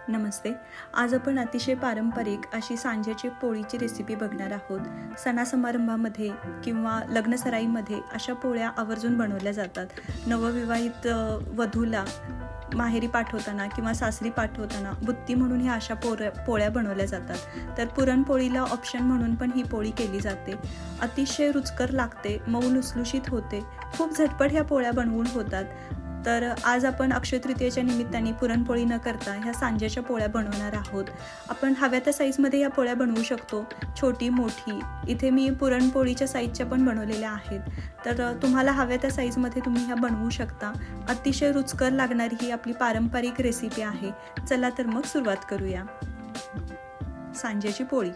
नमस्ते. आज आपण अतिशय पारंपरिक अशी सांज्याची पोळीची रेसिपी बघणार आहोत. सणासमारंभामध्ये किंवा लग्नसराईमध्ये अशा पोळ्या आवर्जून बनवल्या जातात. नवविवाहित वधूला माहेरी पाठवताना किंवा सासरी पाठवताना बुत्ती म्हणून ह्या अशा पोळ्या बनवल्या जातात. तर पुरणपोळीला ऑप्शन म्हणून पण ही पोळी केली जाते. अतिशय रुचकर लागते, मऊ लुसलुशीत होते. खूप झटपट ह्या पोळ्या बनवून होतात. तर आज आपण अक्षय तृतीयेच्या निमित्ताने पुरणपोळी न करता ह्या सांज्याच्या पोळ्या बनवणार आहोत. आपण हव्या त्या साईजमध्ये या पोळ्या बनवू शकतो, छोटी मोठी. इथे मी पुरणपोळीच्या साईजच्या पण बनवलेल्या आहेत. तर तुम्हाला हव्या त्या साईजमध्ये तुम्ही ह्या बनवू शकता. अतिशय रुचकर लागणारी ही आपली पारंपरिक रेसिपी आहे. चला तर मग सुरुवात करूया. सांज्याची पोळी.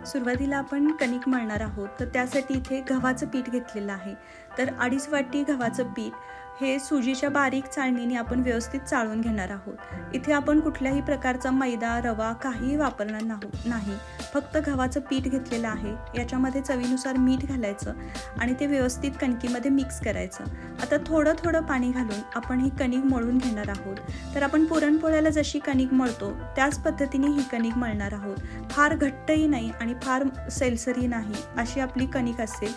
सुरुवातीला आपण कणिक मळणार आहोत. तर त्यासाठी इथे गव्हाचं पीठ घेतलेलं आहे. तर 2.5 वाटी गव्हाचं पीठ हे सुजीच्या बारीक चाळणीने आपण व्यवस्थित चाळून घेणार आहोत. इथे आपण कुठल्याही प्रकारचा मैदा, रवा काहीही वापरणार नाही. फक्त गव्हाचं पीठ घेतलेलं आहे. याच्यामध्ये चवीनुसार मीठ घालायचं आणि ते व्यवस्थित कणकीमध्ये मिक्स करायचं. आता थोडं थोडं पाणी घालून आपण ही कणिक मळून घेणार आहोत. तर आपण पुरणपोळ्याला जशी कणिक मळतो त्याच पद्धतीने ही कणिक मळणार आहोत. फार घट्टही नाही आणि फार सैलसरही नाही अशी आपली कणिक असेल.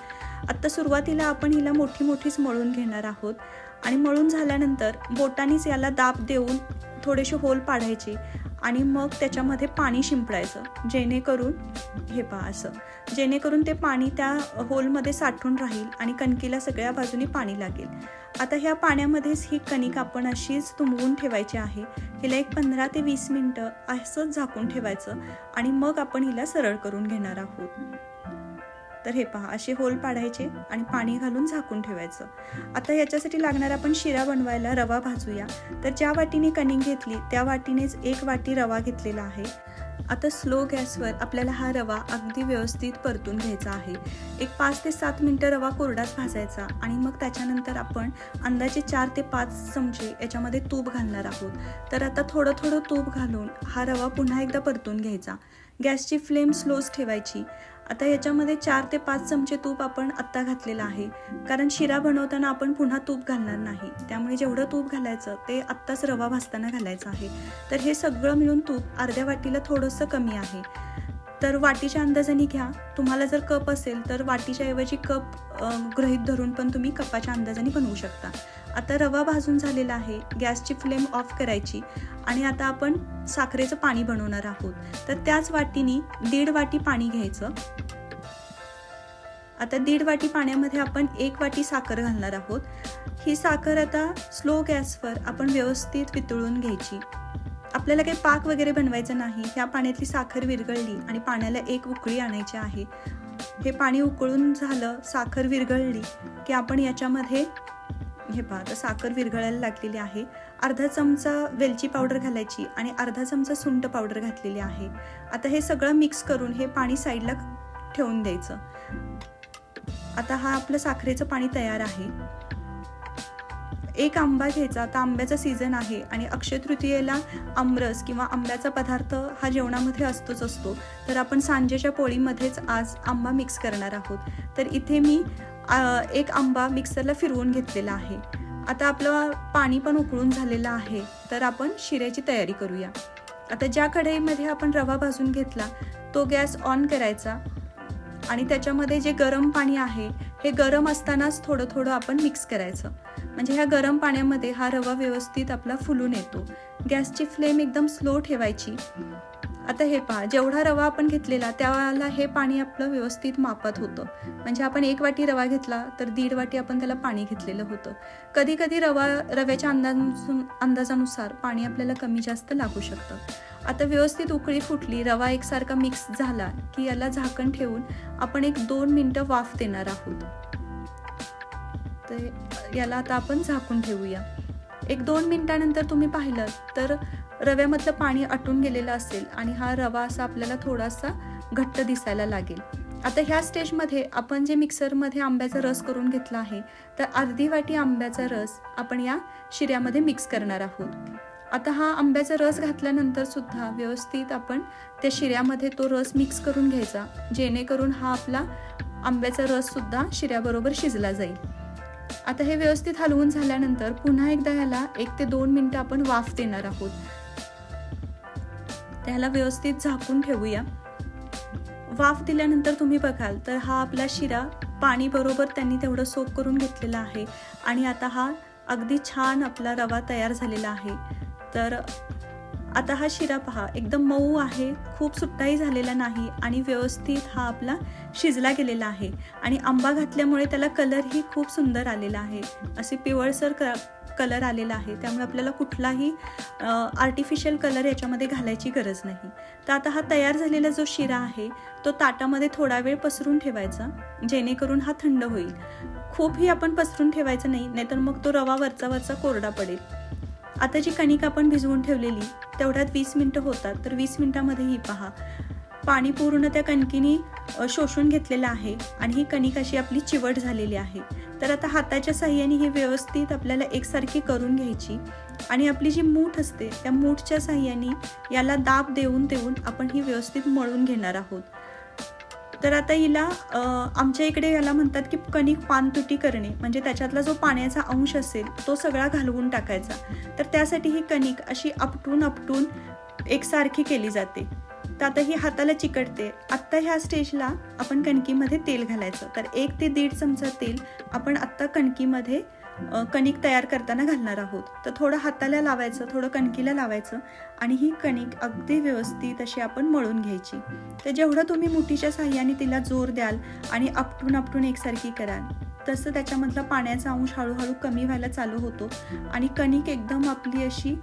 आता सुरुवातीला आपण हिला मोठीच मळून घेणार आहोत आणि मळून झाल्यानंतर बोटानीच याला दाब देऊन थोडेसे होल पाडायचे आणि मग त्याच्यामध्ये पाणी शिंपडायचं, जेणेकरून हे पहा असं, जेणेकरून ते पाणी त्या होलमध्ये साठून राहील आणि कणकीला सगळ्या बाजूनी पाणी लागेल. आता ह्या पाण्यामध्येच ही कणिक आपण अशीच तुंबवून ठेवायची आहे. हिला एक 15 ते 20 मिनिटं असंच झाकून ठेवायचं आणि मग आपण हिला सरळ करून घेणार आहोत. तर हे पहा, असे होल पाडायचे आणि पाणी घालून झाकून ठेवायचं. आता याच्यासाठी लागणार आपण शिरा बनवायला रवा भाजूया. तर ज्या वाटीने कणिक घेतली त्या वाटीनेच 1 वाटी रवा घेतलेला आहे. आता स्लो गॅसवर आपल्याला हा रवा अगदी व्यवस्थित परतून घ्यायचा आहे. एक 5 ते 7 मिनिटं रवा कोरडाच भाजायचा आणि मग त्याच्यानंतर आपण अंदाजे 4 ते 5 चमचे याच्यामध्ये तूप घालणार आहोत. तर आता थोडं तूप घालून हा रवा पुन्हा एकदा परतून घ्यायचा. गॅसची फ्लेम स्लोच ठेवायची. आता याच्यामध्ये 4 ते 5 चमचे तूप आपण आत्ता घातलेलं आहे, कारण शिरा बनवताना आपण पुन्हा तूप घालणार नाही. त्यामुळे जेवढं तूप घालायचं ते आत्ताच रवा भाजताना घालायचं आहे. तर हे सगळं मिळून तूप अर्ध्या वाटीला थोडंसं कमी आहे. तर वाटीच्या अंदाजाने घ्या. तुम्हाला जर कप असेल तर वाटीच्या ऐवजी कप गृहीत धरून पण तुम्ही कपाच्या अंदाजाने बनवू शकता. आता रवा भाजून झालेला आहे. गॅसची फ्लेम ऑफ करायची आणि आता आपण साखरेचं पाणी बनवणार आहोत. तर त्याच वाटीने 1.5 वाटी पाणी घ्यायचं. आता 1.5 वाटी पाण्यामध्ये आपण 1 वाटी साखर घालणार आहोत. ही साखर आता स्लो गॅसवर आपण व्यवस्थित वितळून घ्यायची. आपल्याला काही पाक वगैरे बनवायचं नाही. ह्या पाण्यातली साखर विरघळली आणि पाण्याला एक उकळी आणायची आहे. हे पाणी उकळून झालं, साखर विरघळली की आपण याच्यामध्ये हे पहा, आता साखर विरघळायला लागलेली आहे. अर्धा चमचा वेलची पावडर घालायची आणि अर्धा चमचा सुंठ पावडर घातलेली आहे. आता हे सगळं मिक्स करून हे पाणी साईडला ठेवून द्यायचं. आता हा आपलं साखरेचं पाणी तयार आहे. एक आंबा घ्यायचा. आता आंब्याचा सीझन आहे आणि अक्षय तृतीयेला आमरस किंवा आंब्याचा पदार्थ हा जेवणामध्ये असतो. तर आपण सांजेच्या पोळीमध्येच आज आंबा मिक्स करणार आहोत. तर इथे मी 1 आंबा मिक्सरला फिरवून घेतलेला आहे. आता आपलं पाणी पण उकळून झालेलं आहे. तर आपण शिऱ्याची तयारी करूया. आता ज्या कढईमध्ये आपण रवा भाजून घेतला तो गॅस ऑन करायचा आणि त्याच्यामध्ये जे गरम पाणी आहे हे गरम असतानाच थोडं आपण मिक्स करायचं. म्हणजे ह्या गरम पाण्यामध्ये हा रवा व्यवस्थित आपला फुलून येतो. गॅसची फ्लेम एकदम स्लो ठेवायची. आता हे पहा, जेवढा रवा आपण घेतलेला त्याला हे पाणी आपलं व्यवस्थित मापात होतं. म्हणजे आपण 1 वाटी रवा घेतला तर 1.5 वाटी आपण त्याला पाणी घेतलेलं होतं. कधी रव्याच्या अंदाजानुसार पाणी आपल्याला कमी जास्त लागू शकतं. आता व्यवस्थित उकळी फुटली, रवा एकसारखा मिक्स झाला की याला झाकण ठेवून आपण 1-2 मिनिटं वाफ देणार आहोत. तर याला आता आपण झाकून ठेवूया. 1-2 मिनिटानंतर तुम्ही पाहिलं तर रव्यामधलं पाणी आटून गेलेलं असेल आणि हा रवा असा आपल्याला थोडासा घट्ट दिसायला लागेल. आता ह्या स्टेजमध्ये आपण जे मिक्सरमध्ये आंब्याचा रस करून घेतला आहे तर अर्धी वाटी आंब्याचा रस आपण या शिऱ्यामध्ये मिक्स करणार आहोत. आता हा आंब्याचा रस घातल्यानंतर सुद्धा व्यवस्थित आपण त्या शिऱ्यामध्ये तो रस मिक्स करून घ्यायचा, जेणेकरून हा आपला आंब्याचा रस सुद्धा शिऱ्याबरोबर शिजला जाईल. आता हे व्यवस्थित हलवून झाल्यानंतर पुन्हा एकदा याला 1 ते 2 मिनिटं आपण वाफ देणार आहोत. त्याला व्यवस्थित झाकून ठेवूया. वाफ दिल्यानंतर तुम्ही बघाल तर हा आपला शिरा पाणी बरोबर त्यांनी तेवढं सोक करून घेतलेला आहे आणि आता हा अगदी छान आपला रवा तयार झालेला आहे. तर आता हा शिरा पहा, एकदम मऊ आहे, खूप सुट्टाही झालेला नाही आणि व्यवस्थित हा आपला शिजला गेलेला आहे. आणि आंबा घातल्यामुळे त्याला कलरही खूप सुंदर आलेला आहे, असे पिवळसर कलर आलेला आहे. त्यामुळे आपल्याला कुठलाही आर्टिफिशियल कलर याच्यामध्ये घालायची गरज नाही. तर आता हा तयार झालेला जो शिरा आहे तो ताटामध्ये थोडा वेळ पसरून ठेवायचा, जेणेकरून हा थंड होईल. खूपही आपण पसरून ठेवायचं नाही, नाहीतर मग तो रवा वरचा कोरडा पडेल. आता जी कणिक आपण भिजवून ठेवलेली तेवढ्यात 20 मिनिटं होतात. तर 20 मिनिटामध्ये ही पहा, पाणी पूर्ण त्या कणकीने शोषून घेतलेलं आहे आणि ही कणिक अशी आपली चिवट झालेली आहे. तर आता हाताच्या साहाय्याने ही व्यवस्थित आपल्याला एकसारखी करून घ्यायची आणि आपली जी मूठ असते त्या मूठच्या साहाय्याने याला दाब देऊन आपण ही व्यवस्थित मळून घेणार आहोत. तर आता हिला आमच्या इकडे याला म्हणतात की कणिक पानतुटी करणे, म्हणजे त्याच्यातला जो पाण्याचा अंश असेल तो सगळा घालवून टाकायचा. तर त्यासाठी ही कणिक अशी आपटून एकसारखी केली जाते. तर आता ही हाताला चिकटते. आत्ता ह्या स्टेजला आपण कणकीमध्ये तेल घालायचं. तर 1 ते 1.5 चमचा तेल आपण आत्ता कणकीमध्ये कणिक तयार करताना घालणार आहोत. तर थोडं हाताला लावायचं, थोडं कणकीला लावायचं आणि ही कणिक अगदी व्यवस्थित अशी आपण मळून घ्यायची. तर जेवढं तुम्ही मुठीच्या साहाय्याने तिला जोर द्याल आणि आपटून एकसारखी कराल तसं त्याच्यामधला पाण्याचा अंश हळूहळू कमी व्हायला चालू होतो आणि कणिक एकदम आपली अशी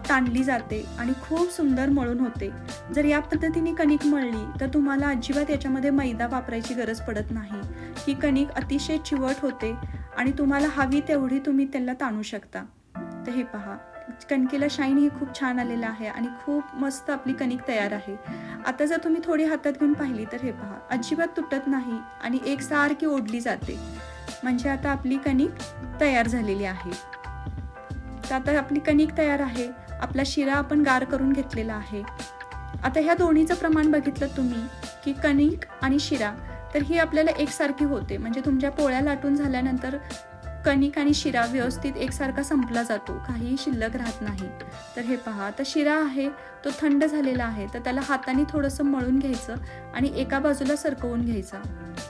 ताणली जाते आणि खूप सुंदर मळून होते. जर या पद्धतीने कणिक मळली तर तुम्हाला अजिबात याच्यामध्ये मैदा वापरायची गरज पडत नाही. ही कणिक अतिशय चिवट होते आणि तुम्हाला हवी तेवढी तुम्ही त्याला ताणू शकता. तर हे पहा, कणकेला शाईन ही खूप छान आलेला आहे आणि खूप मस्त आपली कणिक तयार आहे. आता जर तुम्ही थोडी हातात घेऊन पाहिली तर हे पहा, अजिबात तुटत नाही आणि एकसारखी ओढली जाते. म्हणजे आता आपली कणिक तयार झालेली आहे. तर आता आपली कणिक तयार आहे. आपला शिरा आपण गार करून घेतलेला आहे. आता ह्या दोन्हीचं प्रमाण बघितलं तुम्ही की कणिक आणि शिरा, तर ही आपल्याला एकसारखी होते. म्हणजे तुमच्या पोळ्या लाटून झाल्यानंतर कणिक आणि शिरा व्यवस्थित एकसारखा संपला जातो, काहीही शिल्लक राहत नाही. तर हे पहा, आता शिरा आहे तो थंड झालेला आहे. तर त्याला हाताने थोडंसं मळून घ्यायचं आणि एका बाजूला सरकवून घ्यायचा.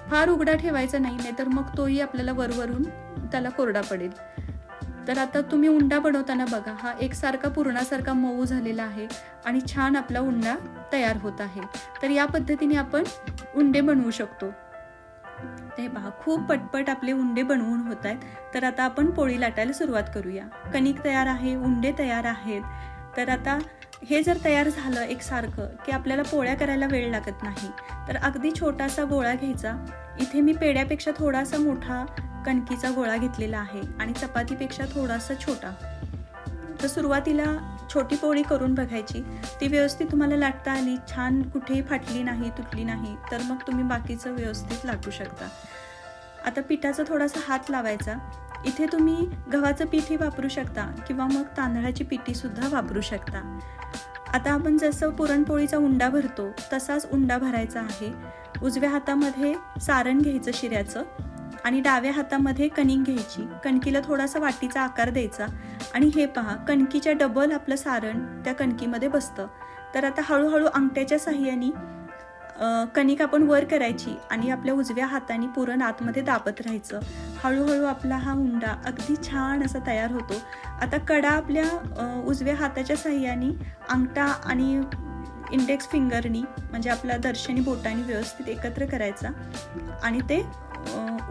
फार उघडा ठेवायचा नाही, नाहीतर मग तोही आपल्याला वरवरून त्याला कोरडा पडेल. तर आता तुम्ही उंडा बनवताना बघा, हा एकसारखा पुरणासारखा मऊ झालेला आहे आणि छान आपला उंडा तयार होत आहे. तर या पद्धतीने आपण उंडे बनवू शकतो. ते पहा, खूप पटपट आपले उंडे बनवून होत आहेत. तर आता आपण पोळी लाटायला सुरुवात करूया. कणिक तयार आहे, उंडे तयार आहेत. तर आता हे जर तयार झालं एकसारखं की आपल्याला पोळ्या करायला वेळ लागत नाही. तर अगदी छोटासा गोळा घ्यायचा. इथे मी पेड्यापेक्षा थोडासा मोठा कणकीचा गोळा घेतलेला आहे आणि चपातीपेक्षा थोडासा छोटा. तर सुरुवातीला छोटी पोळी करून बघायची, ती व्यवस्थित तुम्हाला लाटता आली, छान कुठेही फाटली नाही, तुटली नाही, तर मग तुम्ही बाकीचं व्यवस्थित लाटू शकता. आता पिठाचा थोडासा हात लावायचा. इथे तुम्ही गव्हाचं पीठही वापरू शकता किंवा मग तांदळाची पिठी सुद्धा वापरू शकता. आता आपण जसं पुरणपोळीचा उंडा भरतो तसाच उंडा भरायचा आहे. उजव्या हातामध्ये सारण घ्यायचं शिऱ्याचं आणि डाव्या हातामध्ये कणिक घ्यायची. कणकीला थोडासा वाटीचा आकार द्यायचा आणि हे पहा, कणकीच्या डबल आपलं सारण त्या कणकीमध्ये बसतं. तर आता हळूहळू अंगठ्याच्या साहाय्याने कणिक आपण वर करायची आणि आपल्या उजव्या हाताने पुरण आतमध्ये दाबत राहायचं. हळूहळू आपला हा उंडा अगदी छान असा तयार होतो. आता कडा आपल्या उजव्या हाताच्या साहाय्याने अंगठा आणि इंडेक्स फिंगरनी, म्हणजे आपल्या दर्शनी बोटाने व्यवस्थित एकत्र करायचा आणि ते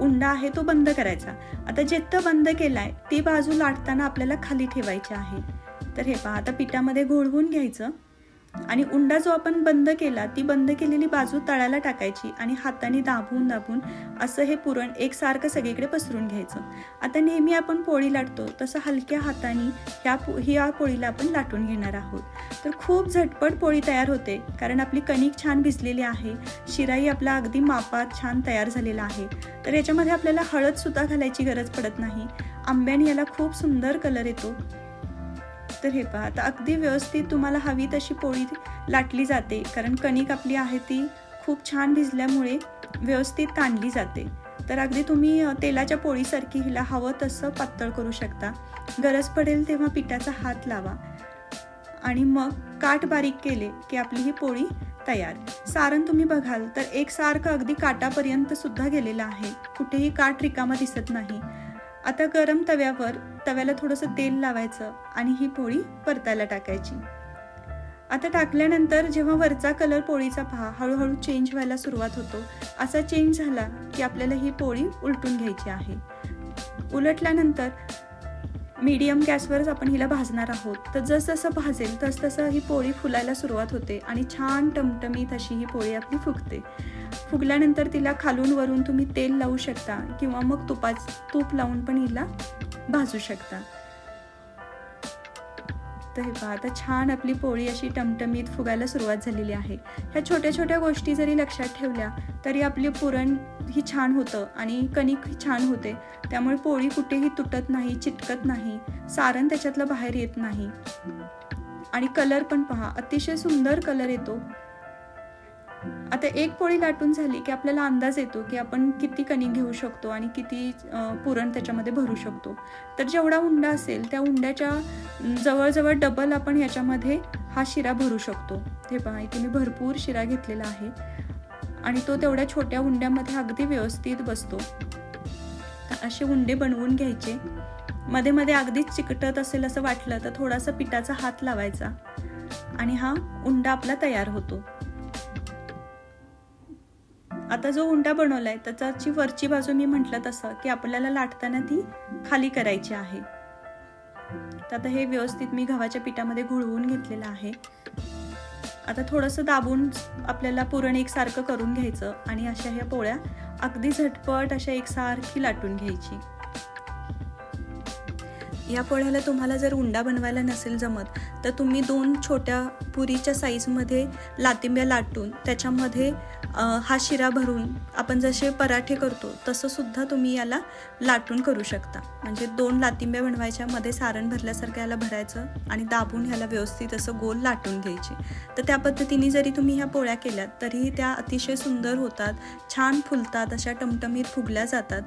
उंडा आहे तो बंद करायचा. आता जिथं बंद केलाय ती बाजू लाटताना आपल्याला खाली ठेवायची आहे. तर हे पहा, आता पिठामध्ये घोळवून घ्यायचं आणि उंडा जो आपण बंद केला ती बंद केलेली बाजू तळाला टाकायची आणि हाताने दाबून असं हे पुरण एकसारखं सगळीकडे पसरून घ्यायचं. आता नेहमी आपण पोळी लाटतो तसं हलक्या हाताने ह्या पोळीला आपण लाटून घेणार आहोत. तर खूप झटपट पोळी तयार होते, कारण आपली कणिक छान भिजलेली आहे, शिराही आपला अगदी मापात छान तयार झालेला आहे. तर याच्यामध्ये आपल्याला हळद सुद्धा घालायची गरज पडत नाही. आंब्याने याला खूप सुंदर कलर येतो. तर हे पहा, आता अगदी व्यवस्थित तुम्हाला हवी तशी पोळी लाटली जाते, कारण कणिक आपली आहे ती खूप छान भिजल्यामुळे व्यवस्थित ताणली जाते. तर अगदी तुम्ही तेलाच्या पोळीसारखी हिला हवं तसं पातळ करू शकता. गरज पडेल तेव्हा पिठाचा हात लावा. आणि मग काठ बारीक केले की आपली ही पोळी तयार. सारण तुम्ही बघाल तर एकसारखं अगदी काठापर्यंत सुद्धा गेलेलं आहे, कुठेही काठ रिकामा दिसत नाही. आता गरम तव्याला थोडंसं तेल लावायचं आणि ही पोळी परतायला टाकायची. आता टाकल्यानंतर जेव्हा वरचा कलर पोळीचा पहा हळूहळू चेंज व्हायला सुरुवात होतो, असा चेंज झाला की आपल्याला ही पोळी उलटून घ्यायची आहे. उलटल्यानंतर मीडियम गॅसवरच आपण हिला भाजणार आहोत. तर जसं भाजेल तसं ही पोळी फुलायला सुरुवात होते आणि छान टमटमीत अशी ही पोळी आपली फुगते. फुगल्यानंतर तिला खालून वरून तुम्ही तेल लावू शकता किंवा मग तूप लावून पण हिला भाजू शकता. तर हे पहा, आता छान आपली पोळी अशी टमटमीत फुगायला सुरुवात झालेली आहे. ह्या छोट्या छोट्या गोष्टी जरी लक्षात ठेवल्या तरी आपली पुरण ही छान होतं आणि कणिक ही छान होते. त्यामुळे पोळी कुठेही तुटत नाही, चिटकत नाही, सारण त्याच्यातलं बाहेर येत नाही. आणि कलर पण पहा, अतिशय सुंदर कलर येतो. आता एक पोळी लाटून झाली की आपल्याला अंदाज येतो की आपण किती कणिक घेऊ शकतो आणि किती पुरण त्याच्यामध्ये भरू शकतो. तर जेवढा उंडा असेल त्या उंड्याच्या जवळजवळ डबल आपण याच्यामध्ये हा शिरा भरू शकतो. हे पहा, इथे मी भरपूर शिरा घेतलेला आहे आणि तो तेवढ्या छोट्या उंड्यामध्ये अगदी व्यवस्थित बसतो. असे उंडे बनवून घ्यायचे. मध्ये मध्ये अगदीच चिकटत असेल असं वाटलं तर थोडासा पिठाचा हात लावायचा आणि हा उंडा आपला तयार होतो. आता जो उंडा बनवलाय त्याची वरची बाजू मी म्हटलं तसं की आपल्याला लाटताना ती खाली करायची आहे. तर आता हे व्यवस्थित मी गव्हाच्या पिठामध्ये घोळवून घेतलेलं आहे. आता थोडंसं दाबून आपल्याला पुरण एकसारखं करून घ्यायचं आणि अशा ह्या पोळ्या अगदी झटपट अशा एकसारखी लाटून घ्यायची. या पोळ्याला तुम्हाला जर उंडा बनवायला नसेल जमत तर तुम्ही 2 छोट्या पुरीच्या साईजमध्ये लातिंब्या लाटून त्याच्यामध्ये हा शिरा भरून आपण जसे पराठे करतो तसं सुद्धा तुम्ही याला लाटून करू शकता. म्हणजे 2 लातिंब्या बनवायच्या, मध्ये सारण भरल्यासारखं याला भरायचं आणि दाबून ह्याला व्यवस्थित असं गोल लाटून घ्यायचे. तर त्या पद्धतीने जरी तुम्ही ह्या पोळ्या केल्यात तरीही त्या अतिशय सुंदर होतात, छान फुलतात, अशा टमटमीत फुगल्या जातात.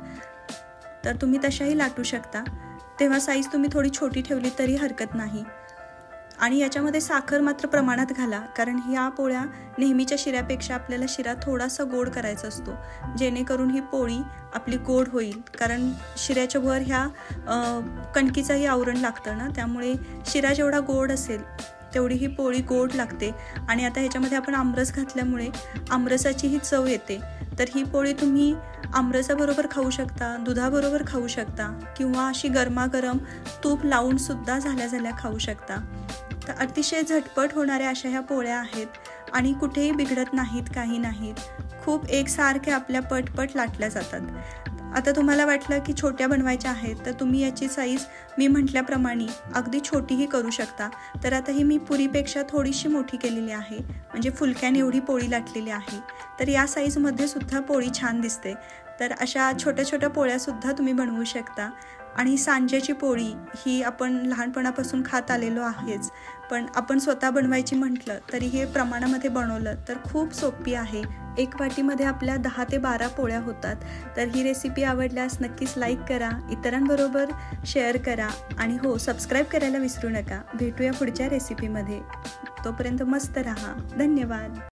तर तुम्ही तशाही लाटू शकता. तेव्हा साईज तुम्ही थोडी छोटी ठेवली तरी हरकत नाही. आणि याच्यामध्ये साखर मात्र प्रमाणात घाला, कारण ह्या पोळ्या नेहमीच्या शिऱ्यापेक्षा आपल्याला शिरा थोडासा गोड करायचा असतो, जेणेकरून ही पोळी आपली गोड होईल. कारण शिऱ्याच्या वर ह्या कणकीचंही आवरण लागतं ना, त्यामुळे शिरा जेवढा गोड असेल तेवढी ही पोळी गोड लागते. आणि आता ह्याच्यामध्ये आपण आमरस घातल्यामुळे आमरसाचीही चव येते. तर ही पोळी तुम्ही आमरसाबरोबर खाऊ शकता, दुधाबरोबर खाऊ शकता किंवा अशी गरमागरम तूप लावून सुद्धा झाल्या खाऊ शकता. तर अतिशय झटपट होणाऱ्या अशा ह्या पोळ्या आहेत आणि कुठेही बिघडत नाहीत, काही नाहीत. खूप एकसारख्या आपल्या पटपट लाटल्या जातात. आता तुम्हाला वाटलं की छोट्या बनवायच्या आहेत तर तुम्ही याची साईज मी म्हटल्याप्रमाणे अगदी छोटीही करू शकता. तर आता ही मी पुरीपेक्षा थोडीशी मोठी केलेली आहे, म्हणजे फुलक्याने एवढी पोळी लाटलेली आहे. तर या साईजमध्ये सुद्धा पोळी छान दिसते. तर अशा छोट्या छोट्या पोळ्यासुद्धा तुम्ही बनवू शकता. आणि सांज्याची पोळी ही आपण लहानपणापासून खात आलेलो आहेच, पण आपण स्वतः बनवायची म्हटलं तरी हे प्रमाणामध्ये बनवलं तर खूप सोपी आहे. 1 वाटीमध्ये आपल्या 10 ते 12 पोळ्या होतात. तर ही रेसिपी आवडल्यास नक्कीच लाईक करा, इतरांबरोबर शेअर करा आणि हो, सबस्क्राईब करायला विसरू नका. भेटूया पुढच्या रेसिपीमध्ये. तोपर्यंत मस्त रहा. धन्यवाद.